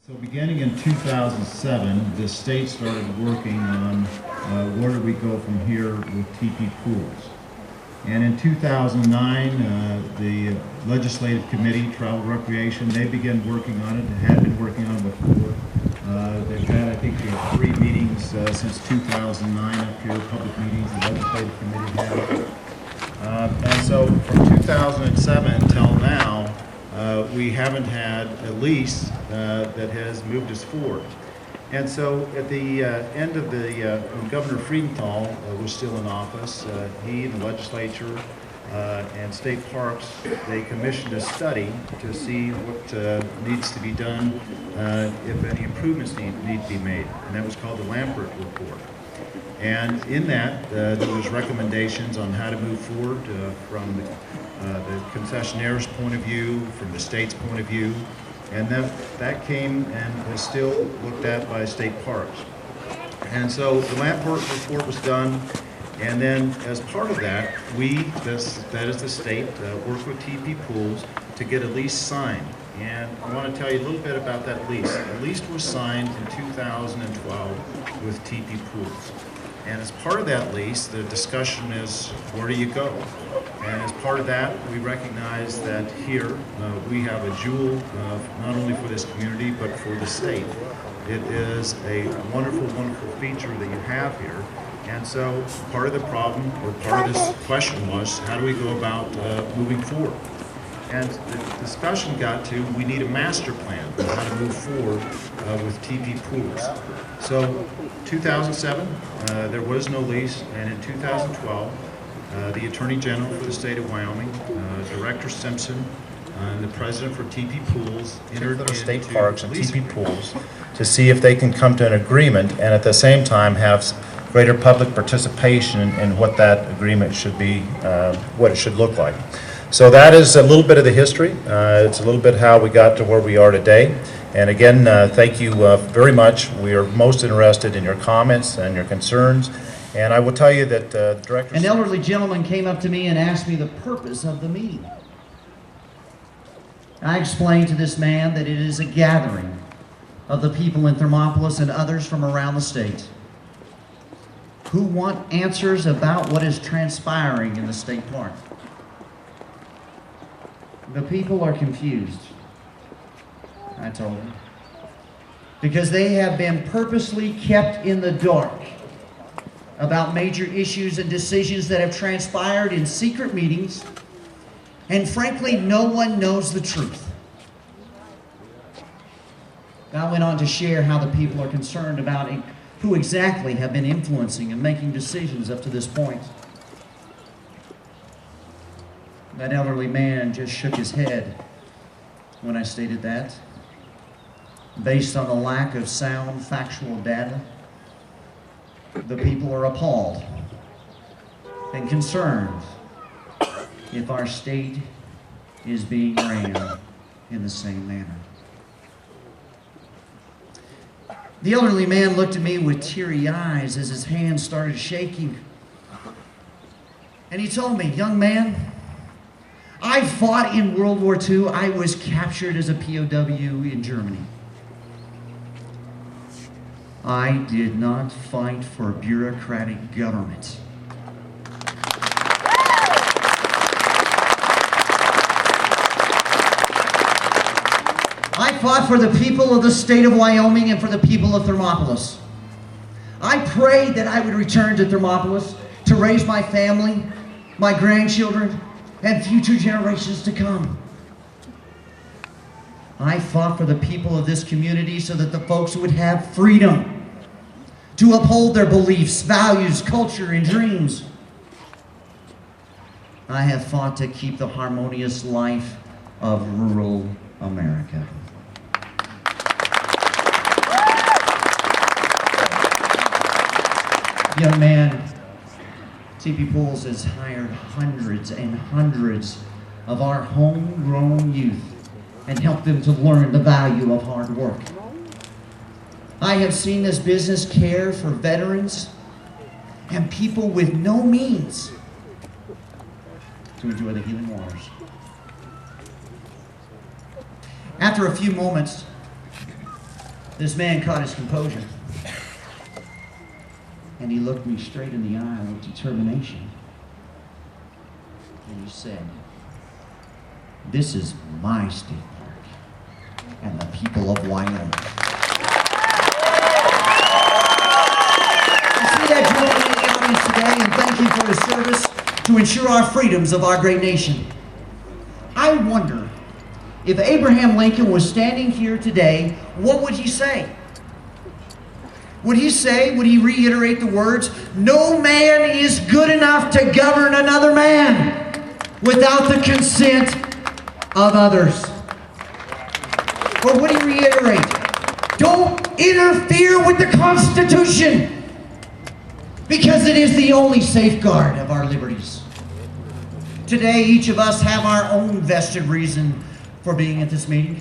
So beginning in 2007, the state started working on where do we go from here with TePee Pools. And in 2009, the Legislative Committee, Travel Recreation, they began working on it and had been working on it before. They've had, I think, 3 meetings since 2009 up here, public meetings the Legislative Committee had. And so from 2007 until now, we haven't had a lease that has moved us forward. And so at the end of the, when Governor Freudenthal was still in office, he and the legislature and state parks, they commissioned a study to see what needs to be done, if any improvements need to be made. And that was called the Lampert Report. And in that, there was recommendations on how to move forward from the concessionaire's point of view, from the state's point of view, and that came and is still looked at by state parks. And so the Lampert Report was done, and then as part of that, that is the state, worked with TePee Pools to get a lease signed. And I want to tell you a little bit about that lease. The lease was signed in 2012 with TePee Pools. And as part of that lease, the discussion is, where do you go? And as part of that, we recognize that here we have a jewel, not only for this community, but for the state. It is a wonderful, wonderful feature that you have here. And so part of the problem, or part of this question was, how do we go about moving forward? And the discussion got to, we need a master plan on how to move forward with TePee Pools. So 2007, there was no lease, and in 2012, the Attorney General for the state of Wyoming, Director Simpson, and the President for TePee Pools entered into state parks and TePee Pools to see if they can come to an agreement and at the same time have greater public participation in what that agreement should be, what it should look like. So that is a little bit of the history. It's a little bit how we got to where we are today. And again, thank you very much. We are most interested in your comments and your concerns. And I will tell you that Director... An elderly gentleman came up to me and asked me the purpose of the meeting. I explained to this man that it is a gathering of the people in Thermopolis and others from around the state who want answers about what is transpiring in the state park. The people are confused, I told them, because they have been purposely kept in the dark about major issues and decisions that have transpired in secret meetings, and frankly, no one knows the truth. I went on to share how the people are concerned about who exactly have been influencing and making decisions up to this point. That elderly man just shook his head when I stated that, based on the lack of sound, factual data. The people are appalled and concerned if our state is being ran in the same manner. The elderly man looked at me with teary eyes as his hands started shaking. And he told me, "Young man, I fought in World War II. I was captured as a POW in Germany. I did not fight for bureaucratic government. I fought for the people of the state of Wyoming and for the people of Thermopolis. I prayed that I would return to Thermopolis to raise my family, my grandchildren, and future generations to come. I fought for the people of this community so that the folks would have freedom to uphold their beliefs, values, culture, and dreams. I have fought to keep the harmonious life of rural America." Young man, TePee Pools has hired hundreds and hundreds of our homegrown youth and helped them to learn the value of hard work. I have seen this business care for veterans and people with no means to enjoy the healing waters. After a few moments, This man caught his composure. And he looked me straight in the eye with determination. And he said, "This is my state park and the people of Wyoming." I see that gentleman in the audience today, and thank you for his service to ensure our freedoms of our great nation. I wonder, if Abraham Lincoln was standing here today, what would he say? Would he reiterate the words, "No man is good enough to govern another man without the consent of others"? Or would he reiterate, "Don't interfere with the Constitution because it is the only safeguard of our liberties"? Today, each of us have our own vested reason for being at this meeting.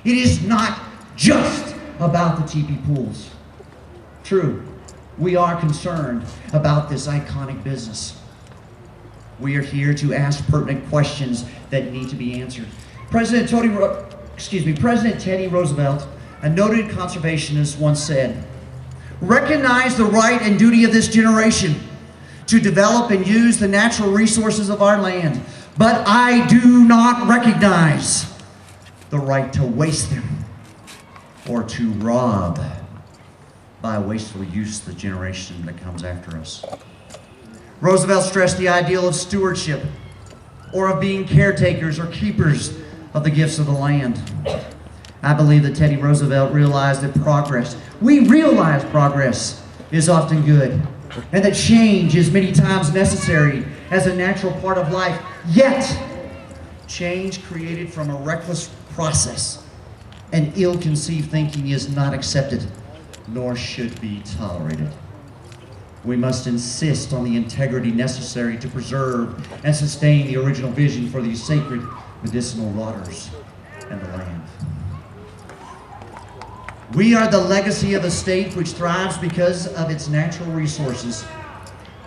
It is not just about the TePee Pools. True, we are concerned about this iconic business. We are here to ask pertinent questions that need to be answered. President Teddy Roosevelt, a noted conservationist, once said, "Recognize the right and duty of this generation to develop and use the natural resources of our land, but I do not recognize the right to waste them or to rob by wasteful use the generation that comes after us." Roosevelt stressed the ideal of stewardship, or of being caretakers or keepers of the gifts of the land. I believe that Teddy Roosevelt realized that we realize progress is often good, and that change is many times necessary as a natural part of life. Yet, change created from a reckless process and ill-conceived thinking is not accepted, nor should be tolerated. We must insist on the integrity necessary to preserve and sustain the original vision for these sacred medicinal waters and the land. We are the legacy of a state which thrives because of its natural resources.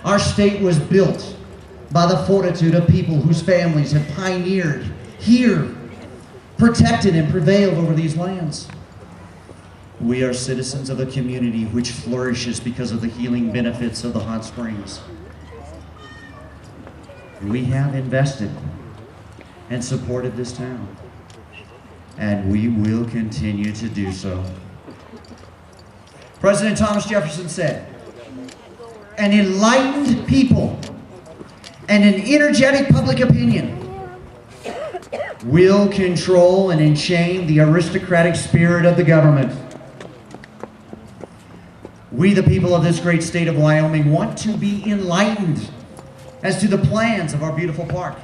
Our state was built by the fortitude of people whose families have pioneered here, protected and prevailed over these lands. We are citizens of a community which flourishes because of the healing benefits of the hot springs. We have invested and supported this town, and we will continue to do so. President Thomas Jefferson said, "An enlightened people and an energetic public opinion will control and enchain the aristocratic spirit of the government." We, the people of this great state of Wyoming, want to be enlightened as to the plans of our beautiful park.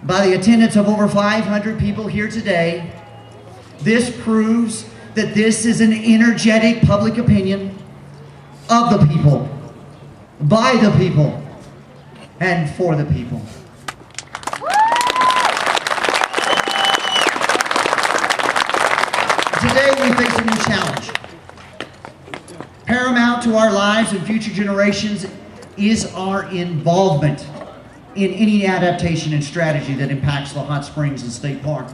By the attendance of over 500 people here today, this proves that this is an energetic public opinion of the people, by the people, and for the people. Today we face a new challenge. Paramount to our lives and future generations is our involvement in any adaptation and strategy that impacts the hot springs and state park.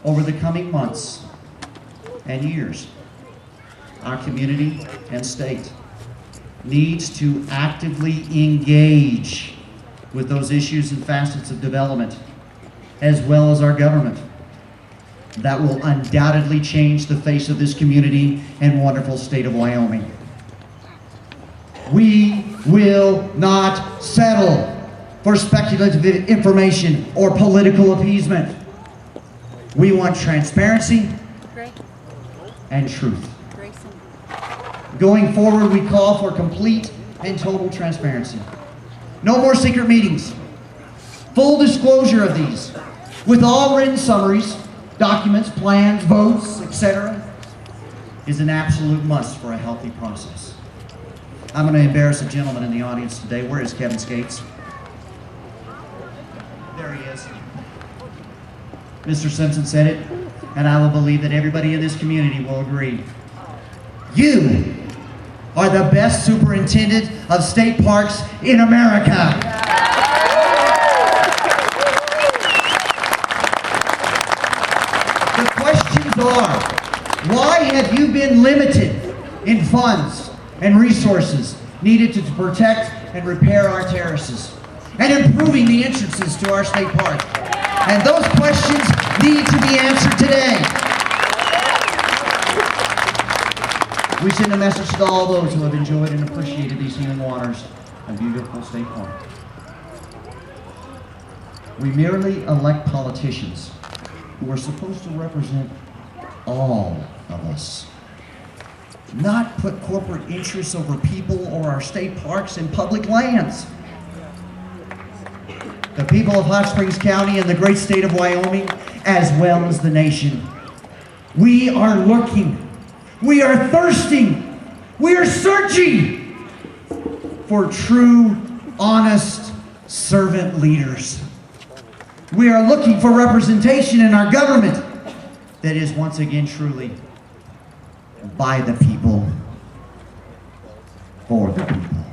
Over the coming months and years, our community and state needs to actively engage with those issues and facets of development, as well as our government, that will undoubtedly change the face of this community and wonderful state of Wyoming. We will not settle for speculative information or political appeasement. We want transparency and truth. Going forward, we call for complete and total transparency. No more secret meetings. Full disclosure of these, with all written summaries, documents, plans, votes, etc., is an absolute must for a healthy process. I'm going to embarrass a gentleman in the audience today. Where is Kevin Skates? There he is. Mr. Simpson said it, and I will believe that everybody in this community will agree. You are the best superintendent of state parks in America. Why have you been limited in funds and resources needed to protect and repair our terraces and improving the entrances to our state park? And those questions need to be answered today. We send a message to all those who have enjoyed and appreciated these healing waters of beautiful state park. We merely elect politicians who are supposed to represent all of us, not put corporate interests over people or our state parks and public lands. The people of Hot Springs County and the great state of Wyoming, as well as the nation, we are looking, we are thirsting, we are searching for true, honest servant leaders. We are looking for representation in our government that is once again truly by the people, for the people.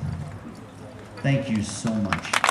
Thank you so much.